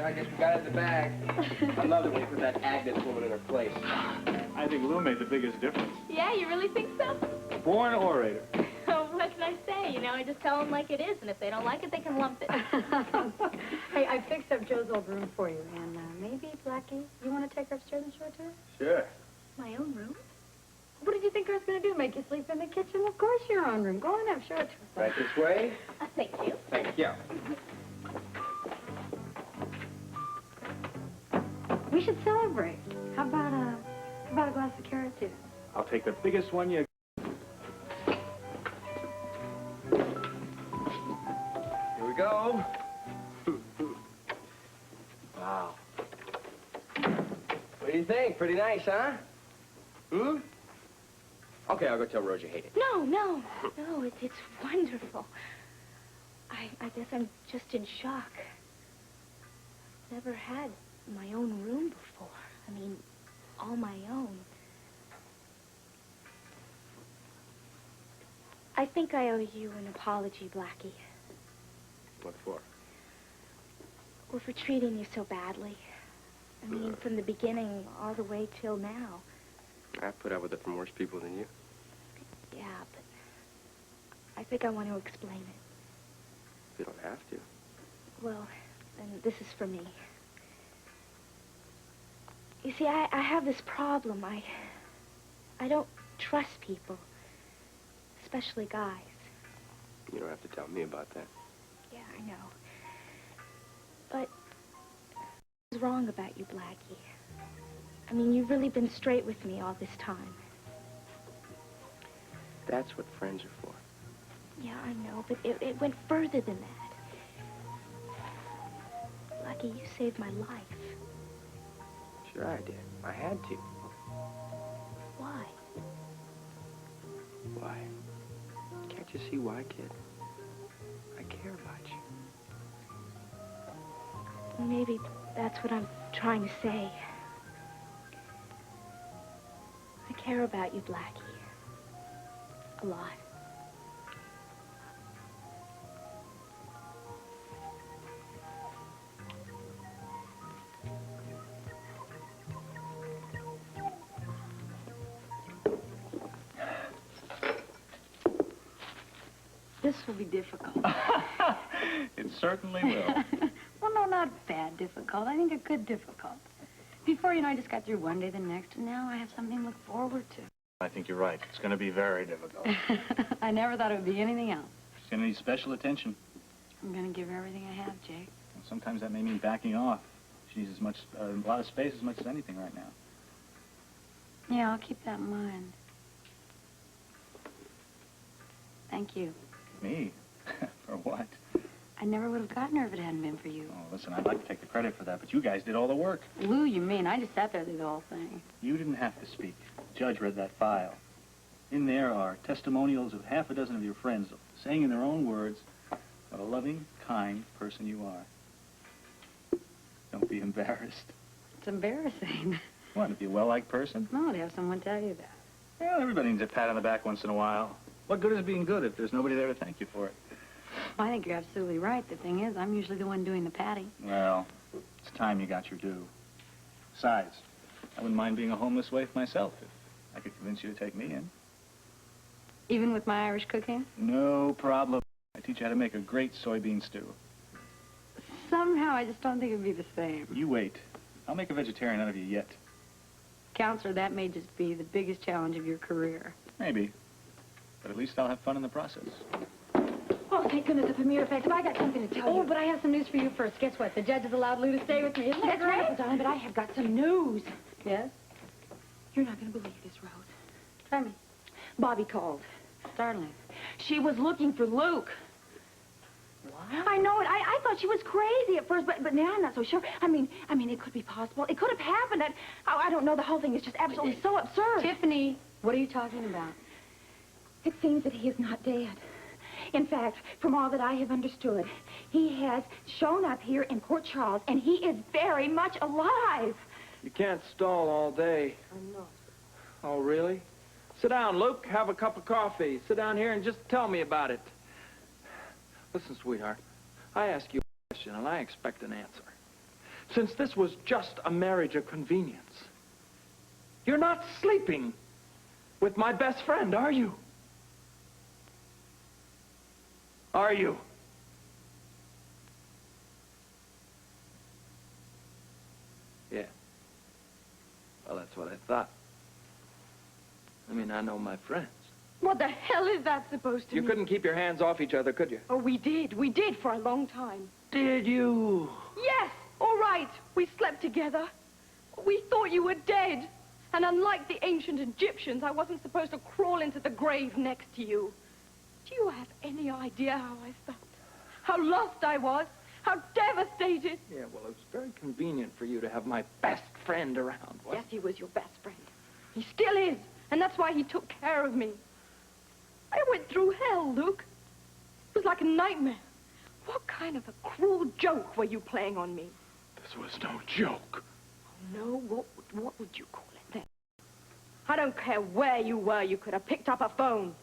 Well, I guess we got it in the bag. I love the way you put that Agnes woman in her place. I think Lou made the biggest difference. Yeah, you really think so? Born orator. Oh, what can I say? You know, I just tell them like it is, and if they don't like it, they can lump it. Hey, I fixed up Joe's old room for you, and maybe, Blackie, you want to take her upstairs and show it to her? Sure. My own room? What did you think I was going to do, make you sleep in the kitchen? Of course your own room. Go on up, show it to her. Right this way? Thank you. Thank you. We should celebrate. How about a glass of carrot too? I'll take the biggest one you... Here we go. Wow. What do you think? Pretty nice, huh? Hmm? Okay, I'll go tell Rose you hate it. No, it's wonderful. I guess I'm just in shock. I've never had my own room before. I mean, all my own. I think I owe you an apology, Blackie. What for? Well, for treating you so badly. I mean, from the beginning all the way till now. I put up with it from worse people than you. Yeah, but I think I want to explain it. You don't have to. Well, then this is for me. You see, I have this problem. I don't trust people, especially guys. You don't have to tell me about that. Yeah, I know. But what's wrong about you, Blackie? I mean, you've really been straight with me all this time. That's what friends are for. Yeah, I know, but it went further than that. Blackie, you saved my life. Sure I did. I had to. Why? Why? Can't you see why, kid? I care about you. Maybe that's what I'm trying to say. I care about you, Blackie. A lot. This will be difficult. It certainly will. Well, no, not bad difficult. I think a good difficult. Before, you know, I just got through one day the next, and now I have something to look forward to. I think you're right. It's going to be very difficult. I never thought it would be anything else. She's going to need special attention. I'm going to give her everything I have, Jake. And sometimes that may mean backing off. She needs a lot of space as much as anything right now. Yeah, I'll keep that in mind. Thank you. Me? For what? I never would have gotten her if it hadn't been for you. Oh, listen, I'd like to take the credit for that, but you guys did all the work. Lou, you mean? I just sat there through the whole thing. You didn't have to speak. The judge read that file. In there are testimonials of half a dozen of your friends saying in their own words what a loving, kind person you are. Don't be embarrassed. It's embarrassing. What, to be a well-liked person? No, to have someone tell you that. Well, everybody needs a pat on the back once in a while. What good is being good if there's nobody there to thank you for it? I think you're absolutely right. The thing is, I'm usually the one doing the patting. Well, it's time you got your due. Besides, I wouldn't mind being a homeless waif myself if I could convince you to take me in. Even with my Irish cooking? No problem. I teach you how to make a great soybean stew. Somehow, I just don't think it'd be the same. You wait. I'll make a vegetarian out of you yet. Counselor, that may just be the biggest challenge of your career. Maybe. But at least I'll have fun in the process. Oh, thank goodness, the premiere effective. I got something to tell you. Oh, but I have some news for you first. Guess what? The judge has allowed Lou to stay with me. Isn't that great? Wonderful, darling, but I have got some news. Yes? You're not going to believe this, Rose. Tell me. Bobby called. Startling. She was looking for Luke. What? I know it. I thought she was crazy at first, but now I'm not so sure. I mean, it could be possible. It could have happened. I don't know. The whole thing is just absolutely so absurd. Tiffany, what are you talking about? It seems that he is not dead. In fact, from all that I have understood, he has shown up here in Port Charles, and he is very much alive. You can't stall all day. I know. Oh, really? Sit down, Luke. Have a cup of coffee. Sit down here and just tell me about it. Listen, sweetheart, I ask you a question, and I expect an answer. Since this was just a marriage of convenience, you're not sleeping with my best friend, are you? Are you? Yeah. Well, that's what I thought. I mean, I know my friends. What the hell is that supposed to You mean? couldn't keep your hands off each other, could you? Oh, we did. We did for a long time. Did you? Yes, all right. We slept together. We thought you were dead. And unlike the ancient Egyptians, I wasn't supposed to crawl into the grave next to you. Do you have any idea how I felt? How lost I was? How devastated? Yeah, well, it was very convenient for you to have my best friend around, wasn't Yes, he was your best friend. He still is. And that's why he took care of me. I went through hell, Luke. It was like a nightmare. What kind of a cruel joke were you playing on me? This was no joke. No, what would you call it then? I don't care where you were, you could have picked up a phone.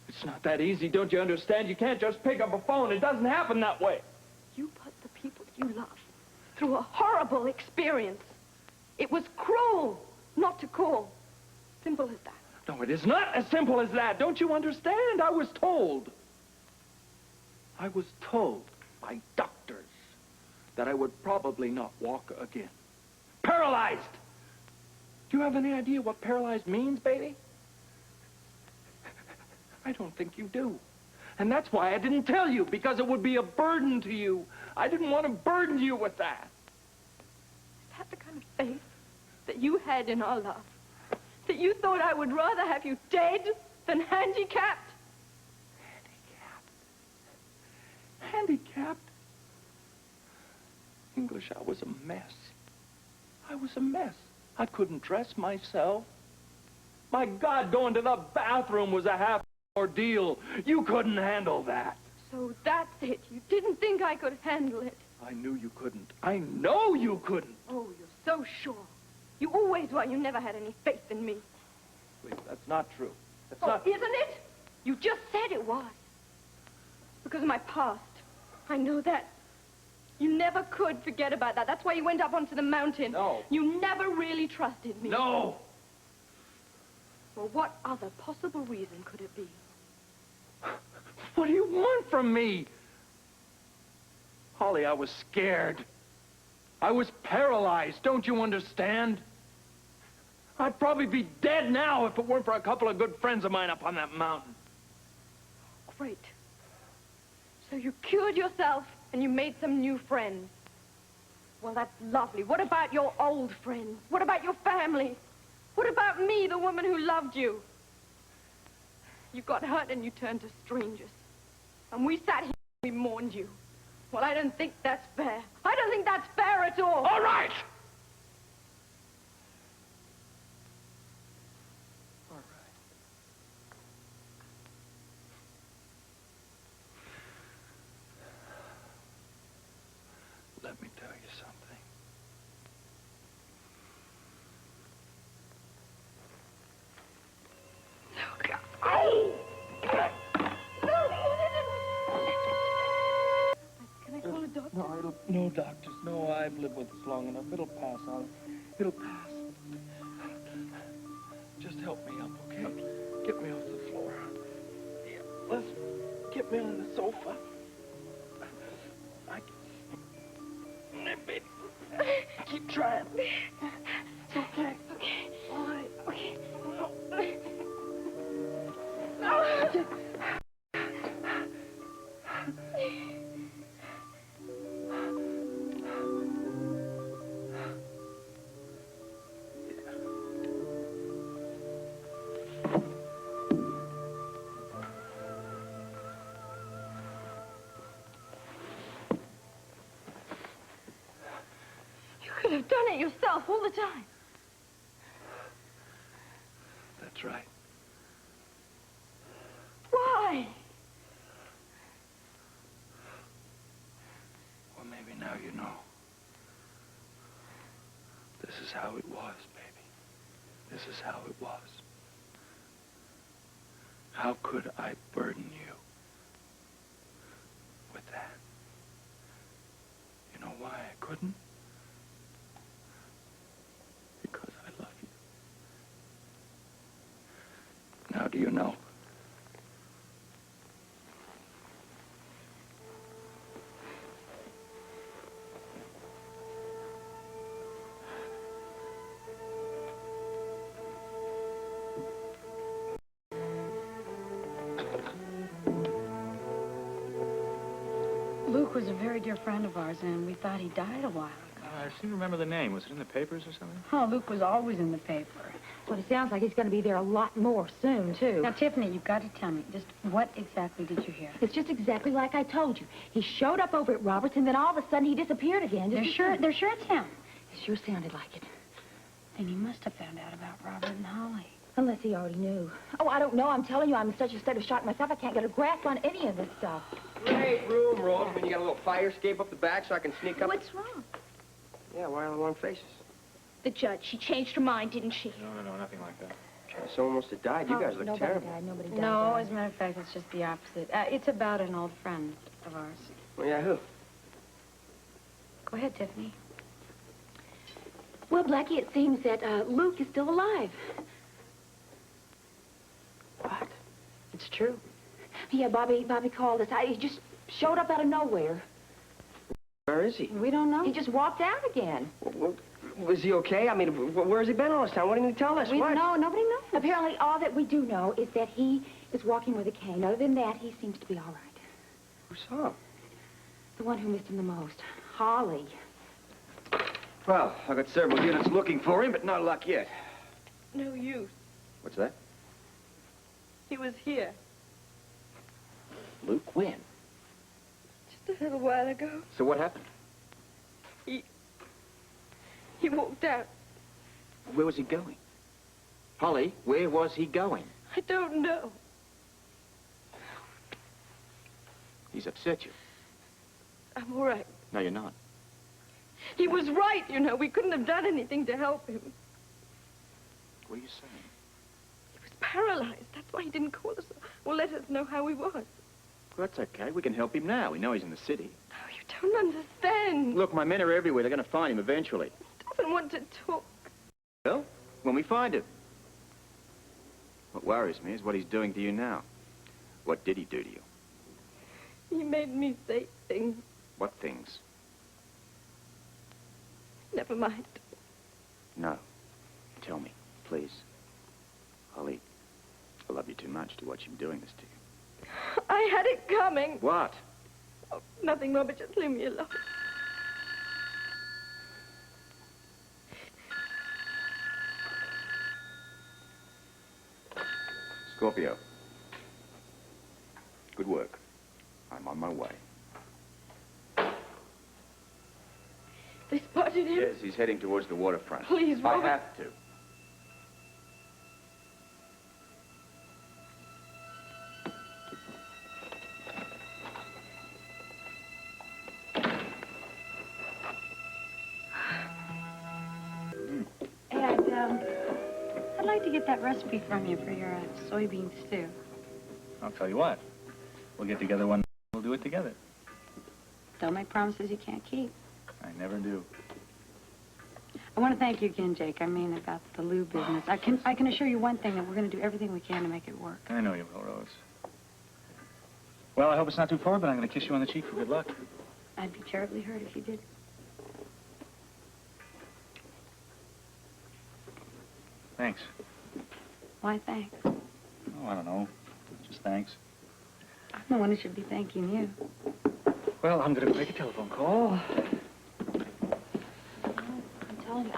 It's not that easy, don't you understand? You can't just pick up a phone. It doesn't happen that way. You put the people you love through a horrible experience. It was cruel not to call. Simple as that. No, it is not as simple as that. Don't you understand? I was told by doctors that I would probably not walk again. Paralyzed! Do you have any idea what paralyzed means, baby? I don't think you do. And that's why I didn't tell you, because it would be a burden to you. I didn't want to burden you with that. Is that the kind of faith that you had in our love? That you thought I would rather have you dead than handicapped? Handicapped? English, I was a mess. I was a mess. I couldn't dress myself. My God, going to the bathroom was a half ordeal. You couldn't handle that. So that's it. You didn't think I could handle it. I knew you couldn't. I know you couldn't. Oh, you're so sure. You always were. You never had any faith in me. Please, that's not true. That's Oh, not... isn't it? You just said it was. Because of my past. I know that. You never could forget about that. That's why you went up onto the mountain. No. You never really trusted me. No! Well, what other possible reason could it be? What do you want from me? Holly, I was scared. I was paralyzed. Don't you understand? I'd probably be dead now if it weren't for a couple of good friends of mine up on that mountain. Great. So you cured yourself and you made some new friends. Well, that's lovely. What about your old friends? What about your family? What about me, the woman who loved you? You got hurt and you turned to strangers. And we sat here and we mourned you. Well, I don't think that's fair. I don't think that's fair at all. All right! All right. Let me tell you something. Luke. Ow! Can I call a doctor? No, doctors. No, I've lived with this long enough. It'll pass, Holly. It'll pass. Just help me up, okay? Get me off the floor. Yeah, let's get me on the sofa. Baby. Keep trying. It's okay. Okay. All right. Okay. You could have done it yourself all the time. That's right. Why? Well, maybe now you know. This is how it was, baby. This is how it was. How could I burden you with that? You know why I couldn't? you know. Luke was a very dear friend of ours, and we thought he died a while ago. I seem to remember the name. Was it in the papers or something? Oh, Luke was always in the paper. Well, it sounds like he's going to be there a lot more soon, too. Now, Tiffany, you've got to tell me, just what exactly did you hear? It's just exactly like I told you. He showed up over at Roberts, and then all of a sudden he disappeared again. They're sure it's him. It sure sounded like it. Then he must have found out about Robert and Holly. Unless he already knew. Oh, I don't know. I'm telling you, I'm in such a state of shock myself, I can't get a grasp on any of this stuff. Great room, Rose. I mean, you got a little fire escape up the back so I can sneak up. What's wrong? Yeah, why all the long faces? The judge, she changed her mind, didn't she? No, nothing like that. Someone must have died. You guys look nobody terrible. Died. Nobody died. No, as a matter of fact, it's just the opposite. It's about an old friend of ours. Well, yeah, who? Go ahead, Tiffany. Well, Blackie, it seems that Luke is still alive. What? It's true. Yeah, Bobby called us. He just showed up out of nowhere. Where is he? We don't know. He just walked out again. Was he okay? I mean, where has he been all this time? What didn't he tell us? We What? don't know. Nobody knows. Apparently, all that we do know is that he is walking with a cane. Other than that, he seems to be all right. Who saw him? The one who missed him the most, Holly. Well, I've got several units looking for him, but no luck yet. No use. What's that? He was here Luke, when? just a little while ago. So what happened? He walked out. Where was he going? Holly, where was he going? I don't know. He's upset you. I'm all right. No, you're not. He was right, you know. We couldn't have done anything to help him. What are you saying? He was paralyzed. That's why he didn't call us or let us know how he was. Well, that's okay. We can help him now. We know he's in the city. Oh, you don't understand. Look, my men are everywhere. They're going to find him eventually. He doesn't want to talk. Well, when we find him. What worries me is what he's doing to you now. What did he do to you? He made me say things. What things? Never mind. No. Tell me, please. Holly, I love you too much to watch him doing this to you. I had it coming. What? Oh, nothing, Robert. Just leave me alone. Scorpio. Good work. I'm on my way. They spotted him. Yes, he's heading towards the waterfront. Please, Robert. I have to. I'd like to get that recipe from you for your soybean stew. I'll tell you what. We'll get together one night. We'll do it together. Don't make promises you can't keep. I never do. I want to thank you again, Jake. I mean, about the Lou business. I can assure you one thing, that we're going to do everything we can to make it work. I know you will, Rose. Well, I hope it's not too far, but I'm going to kiss you on the cheek for good luck. I'd be terribly hurt if you did. Thanks. Why thanks? Oh, I don't know. Just thanks. I'm the one who should be thanking you. Well, I'm going to make a telephone call. I'm telling you,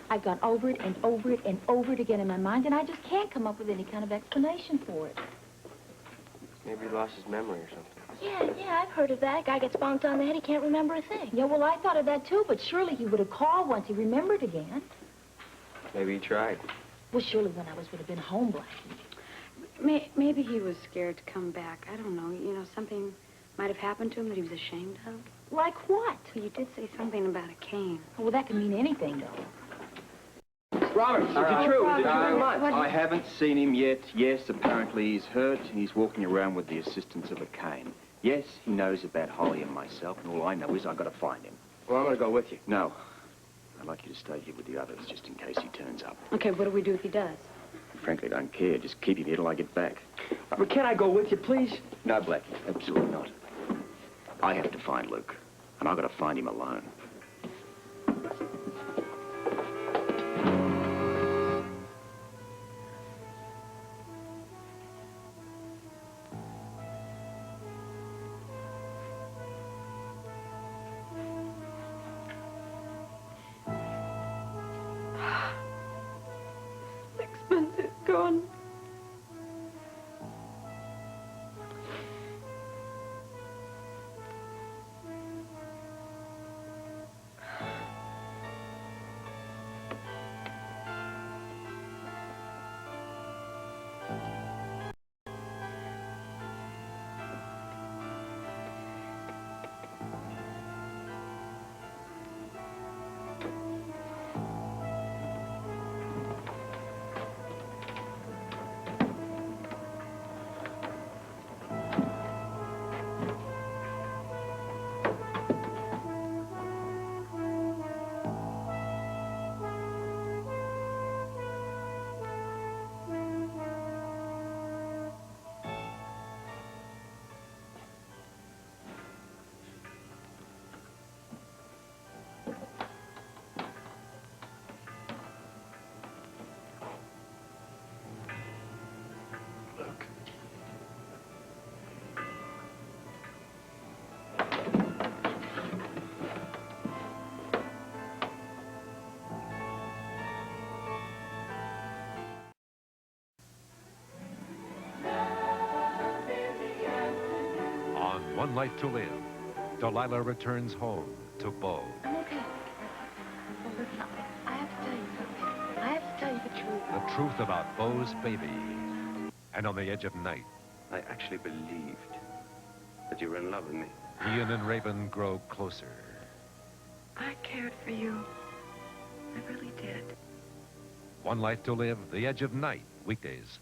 I've gone over it and over it and over it again in my mind, and I just can't come up with any kind of explanation for it. Maybe he lost his memory or something. Yeah, I've heard of that. A guy gets bonked on the head, he can't remember a thing. Yeah, well, I thought of that, too, but surely he would have called once he remembered again. Maybe he tried. Well, surely when I would have been home, Blackie. Maybe he was scared to come back. I don't know. You know, something might have happened to him that he was ashamed of. Like what? Well, you did say something about a cane. Well, that could mean anything, though. Robert, is it true? Is it true? What- I haven't seen him yet. Yes, apparently he's hurt. He's walking around with the assistance of a cane. Yes, he knows about Holly and myself, and all I know is I've got to find him. Well, I'm going to go with you. No. I'd like you to stay here with the others, just in case he turns up. Okay, what do we do if he does? frankly don't care. Just keep him here till I get back. But can I go with you, please? No, Blackie, absolutely not. I have to find Luke, and I've got to find him alone. Sixpence is gone. One Life to Live, Delilah returns home to Bo. I'm okay. Well, listen, I have to tell you something. I have to tell you the truth. The truth about Bo's baby. And on the edge of night, I actually believed that you were in love with me. Ian and Raven grow closer. I cared for you. I really did. One Life to Live, The Edge of Night, weekdays